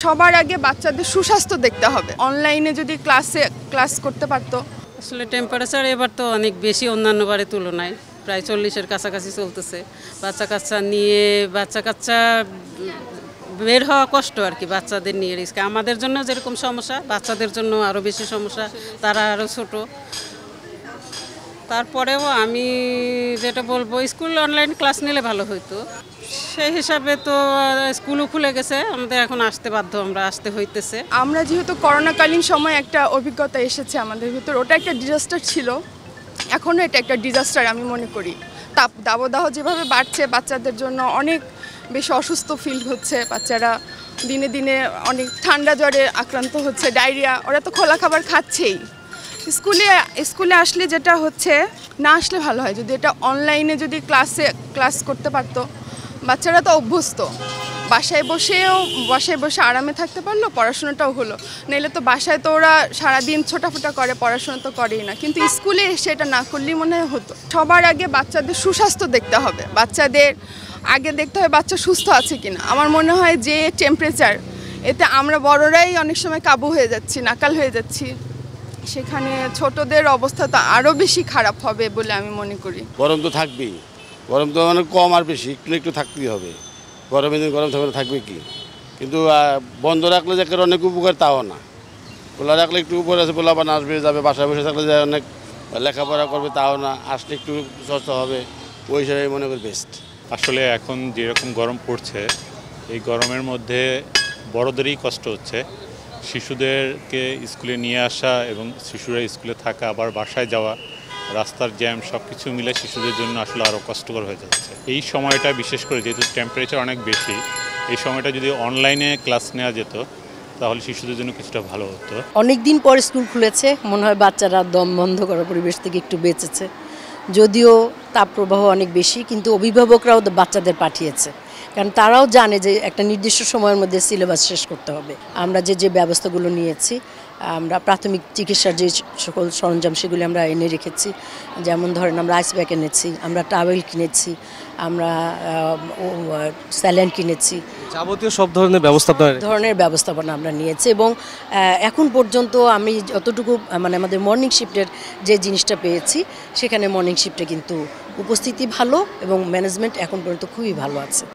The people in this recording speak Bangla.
সবার আগে বাচ্চাদের সুস্বাস্থ্য দেখতে হবে। অনলাইনে যদি ক্লাস করতে পারতো। আসলে টেম্পারেচার এবার তো অনেক বেশি অন্যান্য বারের তুলনায়, প্রায় 40-এর কাছাকাছি চলতেছে। বাচ্চা কাচ্চা বের হওয়া কষ্ট আর কি, বাচ্চাদের নিয়ে রিস্ক। আমাদের জন্য যেরকম সমস্যা, বাচ্চাদের জন্য আরও বেশি সমস্যা, তারা আরও ছোট। তারপরেও আমি যেটা বলবো, স্কুল অনলাইন ক্লাস নিলে ভালো হতো। সেই হিসাবে তো স্কুলও খুলে গেছে, আমাদের এখন আসতে বাধ্য, আমরা আসতে হইতেছে। আমরা যেহেতু করোনাকালীন সময় একটা অভিজ্ঞতা এসেছে আমাদের ভিতর, ওটা একটা ডিজাস্টার ছিল, এখনও এটা একটা ডিজাস্টার আমি মনে করি। দাবদাহ যেভাবে বাড়ছে, বাচ্চাদের জন্য অনেক বেশি অসুস্থ ফিল হচ্ছে। বাচ্চারা দিনে দিনে অনেক ঠান্ডা জ্বরে আক্রান্ত হচ্ছে, ডায়রিয়া। ওরা তো খোলা খাবার খাচ্ছেই। স্কুলে আসলে যেটা হচ্ছে, না আসলে ভালো হয় যদি এটা অনলাইনে যদি ক্লাস করতে পারতো। বাচ্চারা তো অভ্যস্ত, বাসায় বসে আরামে থাকতে পারলো, পড়াশোনাটাও হলো। নাহলে তো বাসায় তো ওরা সারাদিন ছোটাফোটা করে, পড়াশোনা তো করেই না। কিন্তু স্কুলে এসে এটা না করলেই মনে হতো। সবার আগে বাচ্চাদের সুস্বাস্থ্য দেখতে হবে। বাচ্চাদের আগে দেখতে হবে বাচ্চা সুস্থ আছে কিনা। আমার মনে হয় যে টেম্পারেচার, এতে আমরা বড়রাই অনেক সময় কাবু হয়ে যাচ্ছি, নাকাল হয়ে যাচ্ছি। সেখানে ছোটদের অবস্থা তো আরও বেশি খারাপ হবে বলে আমি মনে করি। গরম তো থাকবেই, গরম তো মানে কম আর বেশি একটু থাকতেই হবে। গরমের দিন গরম থাকবে কি, কিন্তু বন্ধ রাখলে যে অনেক উপকার তাও না। খোলা রাখলে একটু উপরে আছে, পোলাপান আসবে যাবে, বাসায় বসে থাকলে যে অনেক লেখাপড়া করবে তাও না, আসলে একটু সস্তা হবে, ওই হিসাবে মনে করি বেস্ট। আসলে এখন যেরকম গরম পড়ছে, এই গরমের মধ্যে বড়দেরই কষ্ট হচ্ছে। শিশুদেরকে স্কুলে নিয়ে আসা এবং শিশুরা স্কুলে থাকা, আবার বাসায় যাওয়া, রাস্তার জ্যাম, সব কিছু মিলে শিশুদের জন্য আসলে আরও কষ্টকর হয়ে যাচ্ছে। এই সময়টা বিশেষ করে যেহেতু টেম্পারেচার অনেক বেশি, এই সময়টা যদি অনলাইনে ক্লাস নেওয়া যেত তাহলে শিশুদের জন্য কিছুটা ভালো হতো। অনেক দিন পর স্কুল খুলেছে, মনে হয় বাচ্চারা দম বন্ধ করা পরিবেশ থেকে একটু বেঁচেছে। যদিও তাপপ্রবাহ অনেক বেশি, কিন্তু অভিভাবকরাও বাচ্চাদের পাঠিয়েছে, কারণ তারাও জানে যে একটা নির্দিষ্ট সময়ের মধ্যে সিলেবাস শেষ করতে হবে। আমরা যে ব্যবস্থাগুলো নিয়েছি, আমরা প্রাথমিক চিকিৎসার যে সকল সরঞ্জাম সেগুলি আমরা এনে রেখেছি। যেমন ধরেন আমরা আইস ব্যাগ এনেছি, আমরা টাওয়েল কিনেছি, আমরা স্যালাইন কিনেছি, যাবতীয় সব ধরনের ব্যবস্থাপনা আমরা নিয়েছি। এবং এখন পর্যন্ত আমি যতটুকু আমাদের মর্নিং শিফটের যে জিনিসটা পেয়েছি, সেখানে মর্নিং শিফটে কিন্তু উপস্থিতি ভালো এবং ম্যানেজমেন্ট এখন পর্যন্ত খুবই ভালো আছে।